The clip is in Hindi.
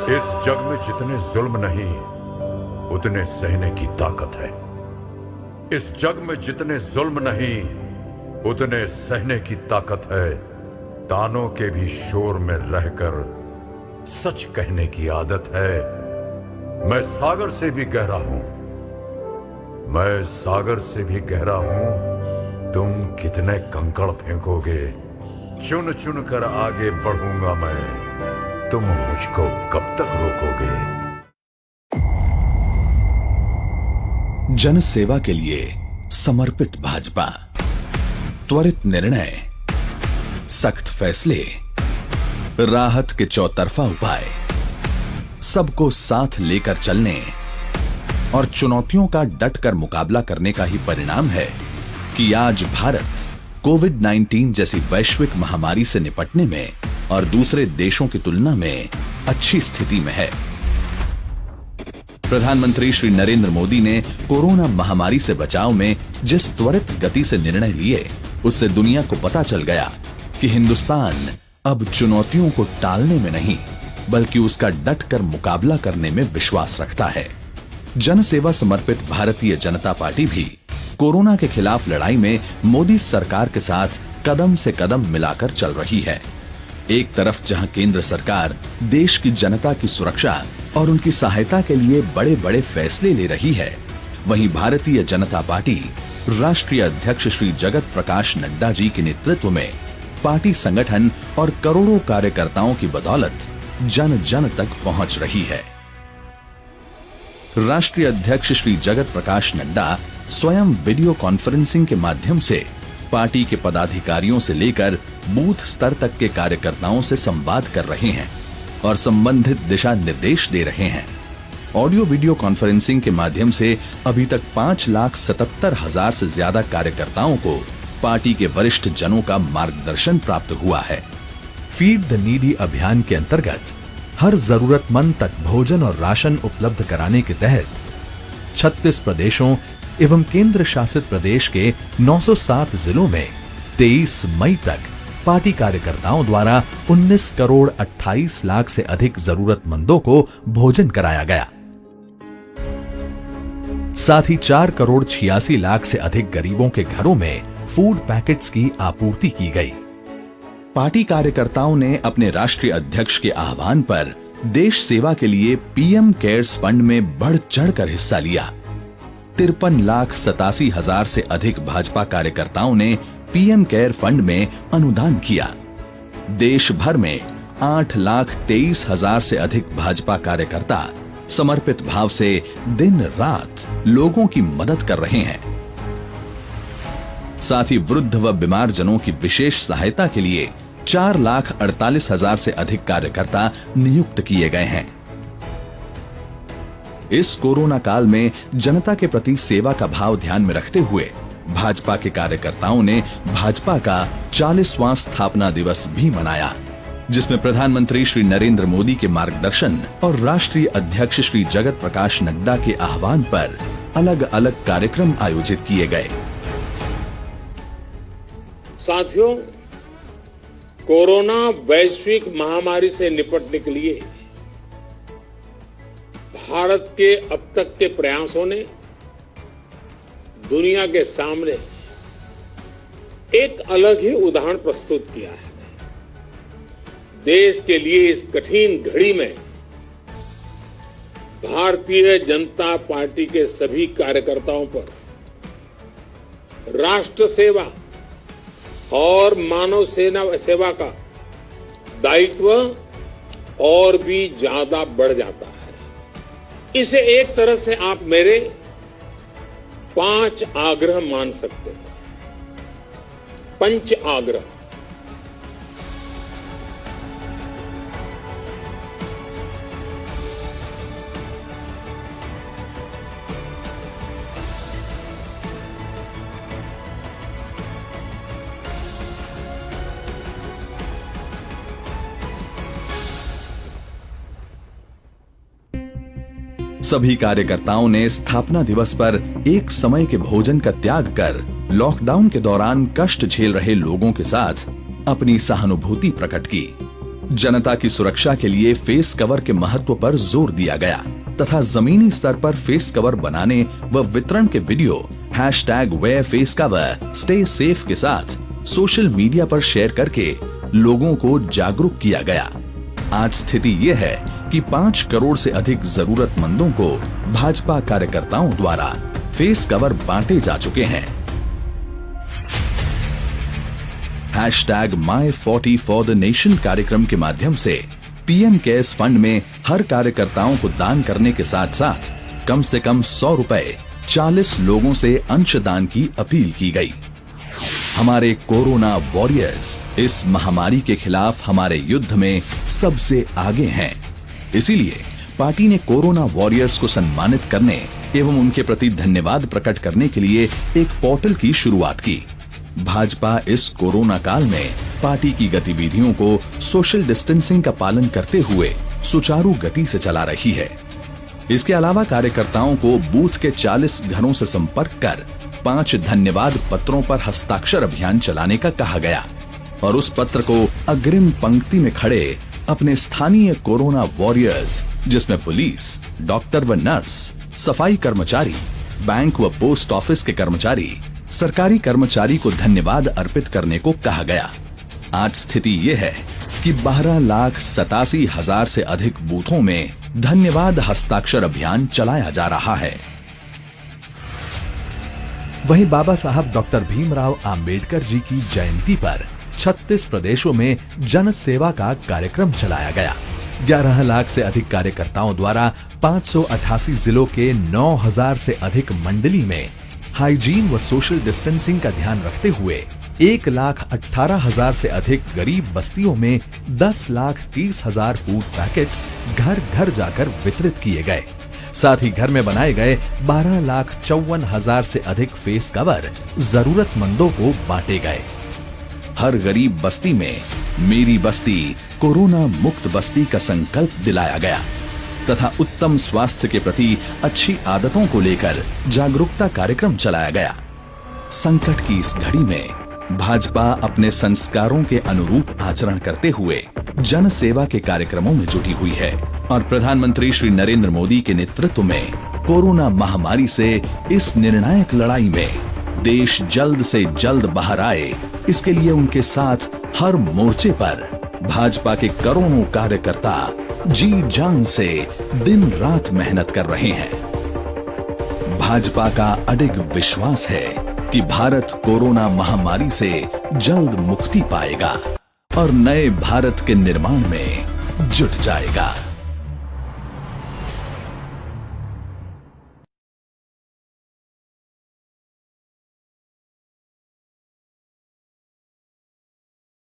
इस जग में जितने जुल्म नहीं उतने सहने की ताकत है। इस जग में जितने जुल्म नहीं उतने सहने की ताकत है। तानों के भी शोर में रहकर सच कहने की आदत है। मैं सागर से भी गहरा हूं, मैं सागर से भी गहरा हूं। तुम कितने कंकड़ फेंकोगे, चुन चुन कर आगे बढ़ूंगा मैं। तुम मुझको कब तक रोकोगे। जन सेवा के लिए समर्पित भाजपा, त्वरित निर्णय, सख्त फैसले, राहत के चौतरफा उपाय, सबको साथ लेकर चलने और चुनौतियों का डटकर मुकाबला करने का ही परिणाम है कि आज भारत कोविड-19 जैसी वैश्विक महामारी से निपटने में और दूसरे देशों की तुलना में अच्छी स्थिति में है। प्रधानमंत्री श्री नरेंद्र मोदी ने कोरोना महामारी से बचाव में जिस त्वरित गति से निर्णय लिए, उससे दुनिया को पता चल गया कि हिंदुस्तान अब चुनौतियों को टालने में नहीं बल्कि उसका डटकर मुकाबला करने में विश्वास रखता है। जन सेवा समर्पित भारतीय जनता पार्टी भी कोरोना के खिलाफ लड़ाई में मोदी सरकार के साथ कदम से कदम मिलाकर चल रही है। एक तरफ जहां केंद्र सरकार देश की जनता की सुरक्षा और उनकी सहायता के लिए बड़े बड़े फैसले ले रही है, वहीं भारतीय जनता पार्टी राष्ट्रीय अध्यक्ष श्री जगत प्रकाश नड्डा जी के नेतृत्व में पार्टी संगठन और करोड़ों कार्यकर्ताओं की बदौलत जन जन तक पहुंच रही है। राष्ट्रीय अध्यक्ष श्री जगत प्रकाश नड्डा स्वयं वीडियो कॉन्फ्रेंसिंग के माध्यम से पार्टी के पदाधिकारियों से लेकर बूथ स्तर तक के कार्यकर्ताओं से संवाद कर रहे हैं और संबंधित दिशा निर्देश दे रहे हैं। ऑडियो वीडियो कॉन्फ्रेंसिंग के माध्यम से अभी तक 5,77,000 से ज्यादा कार्यकर्ताओं को पार्टी के वरिष्ठ जनों का मार्गदर्शन प्राप्त हुआ है। फीड द नीडी अभियान के अंतर्गत हर जरूरतमंद तक भोजन और राशन उपलब्ध कराने के तहत 36 प्रदेशों एवं केंद्र शासित प्रदेश के 907 जिलों में 23 मई तक पार्टी कार्यकर्ताओं द्वारा 19 करोड़ 28 लाख से अधिक जरूरतमंदों को भोजन कराया गया। साथ ही 4 करोड़ 86 लाख से अधिक गरीबों के घरों में फूड पैकेट्स की आपूर्ति की गई। पार्टी कार्यकर्ताओं ने अपने राष्ट्रीय अध्यक्ष के आह्वान पर देश सेवा के लिए पीएम केयर्स फंड में बढ़ चढ़कर हिस्सा लिया। 53,87,000 से अधिक भाजपा कार्यकर्ताओं ने पीएम केयर फंड में अनुदान किया। देश भर में 8,23,000 से अधिक भाजपा कार्यकर्ता समर्पित भाव से दिन रात लोगों की मदद कर रहे हैं। साथ ही वृद्ध व बीमार जनों की विशेष सहायता के लिए 4,48,000 से अधिक कार्यकर्ता नियुक्त किए गए हैं। इस कोरोना काल में जनता के प्रति सेवा का भाव ध्यान में रखते हुए भाजपा के कार्यकर्ताओं ने भाजपा का 40वां स्थापना दिवस भी मनाया, जिसमें प्रधानमंत्री श्री नरेंद्र मोदी के मार्गदर्शन और राष्ट्रीय अध्यक्ष श्री जगत प्रकाश नड्डा के आह्वान पर अलग अलग कार्यक्रम आयोजित किए गए। साथियों, कोरोना वैश्विक महामारी से निपटने के लिए भारत के अब तक के प्रयासों ने दुनिया के सामने एक अलग ही उदाहरण प्रस्तुत किया है। देश के लिए इस कठिन घड़ी में भारतीय जनता पार्टी के सभी कार्यकर्ताओं पर राष्ट्र सेवा और मानव सेवा का दायित्व और भी ज्यादा बढ़ जाता है। इसे एक तरह से आप मेरे 5 आग्रह मान सकते हैं। पंच आग्रह। सभी कार्यकर्ताओं ने स्थापना दिवस पर एक समय के भोजन का त्याग कर लॉकडाउन के दौरान कष्ट झेल रहे लोगों के साथ अपनी सहानुभूति प्रकट की। जनता की सुरक्षा के लिए फेस कवर के महत्व पर जोर दिया गया तथा जमीनी स्तर पर फेस कवर बनाने व वितरण के वीडियो #wearfacecover स्टे सेफ के साथ सोशल मीडिया पर शेयर करके लोगों को जागरूक किया गया। आज स्थिति यह है कि 5 करोड़ से अधिक जरूरतमंदों को भाजपा कार्यकर्ताओं द्वारा फेस कवर बांटे जा चुके हैं। #My40for the Nation कार्यक्रम के माध्यम से पीएम केयर्स फंड में हर कार्यकर्ताओं को दान करने के साथ साथ कम से कम 100 रुपए 40 लोगों से अंशदान की अपील की गई। हमारे कोरोना वॉरियर्स इस महामारी के खिलाफ हमारे युद्ध में सबसे आगे हैं। इसीलिए पार्टी ने कोरोना वॉरियर्स को सम्मानित करने एवं उनके प्रति धन्यवाद प्रकट करने के लिए एक पोर्टल की शुरुआत की। भाजपा इस कोरोना काल में पार्टी की गतिविधियों को सोशल डिस्टेंसिंग का पालन करते हुए सुचारू गति से चला रही है। इसके अलावा कार्यकर्ताओं को बूथ के 40 घरों से संपर्क कर 5 धन्यवाद पत्रों पर हस्ताक्षर अभियान चलाने का कहा गया और उस पत्र को अग्रिम पंक्ति में खड़े अपने स्थानीय कोरोना वॉरियर्स जिसमें पुलिस, डॉक्टर व नर्स, सफाई कर्मचारी, बैंक व पोस्ट ऑफिस के कर्मचारी, सरकारी कर्मचारी को धन्यवाद अर्पित करने को कहा गया। आज स्थिति यह है कि 12,87,000 से अधिक बूथों में धन्यवाद हस्ताक्षर अभियान चलाया जा रहा है। वहीं बाबा साहब डॉक्टर भीमराव अंबेडकर जी की जयंती पर 36 प्रदेशों में जन सेवा का कार्यक्रम चलाया गया। 11 लाख से अधिक कार्यकर्ताओं द्वारा 588 जिलों के 9,000 से अधिक मंडली में हाइजीन व सोशल डिस्टेंसिंग का ध्यान रखते हुए 1,18,000 से अधिक गरीब बस्तियों में 10,30,000 फूड पैकेट्स घर घर जाकर वितरित किए गए। साथ ही घर में बनाए गए 12,54,000 से अधिक फेस कवर जरूरतमंदों को बांटे गए। हर गरीब बस्ती में मेरी बस्ती कोरोना मुक्त बस्ती का संकल्प दिलाया गया तथा उत्तम स्वास्थ्य के प्रति अच्छी आदतों को लेकर जागरूकता कार्यक्रम चलाया गया। संकट की इस घड़ी में भाजपा अपने संस्कारों के अनुरूप आचरण करते हुए जन सेवा के कार्यक्रमों में जुटी हुई है और प्रधानमंत्री श्री नरेंद्र मोदी के नेतृत्व में कोरोना महामारी से इस निर्णायक लड़ाई में देश जल्द से जल्द बाहर आए, इसके लिए उनके साथ हर मोर्चे पर भाजपा के करोड़ों कार्यकर्ता जी जान से दिन रात मेहनत कर रहे हैं। भाजपा का अडिग विश्वास है कि भारत कोरोना महामारी से जल्द मुक्ति पाएगा और नए भारत के निर्माण में जुट जाएगा।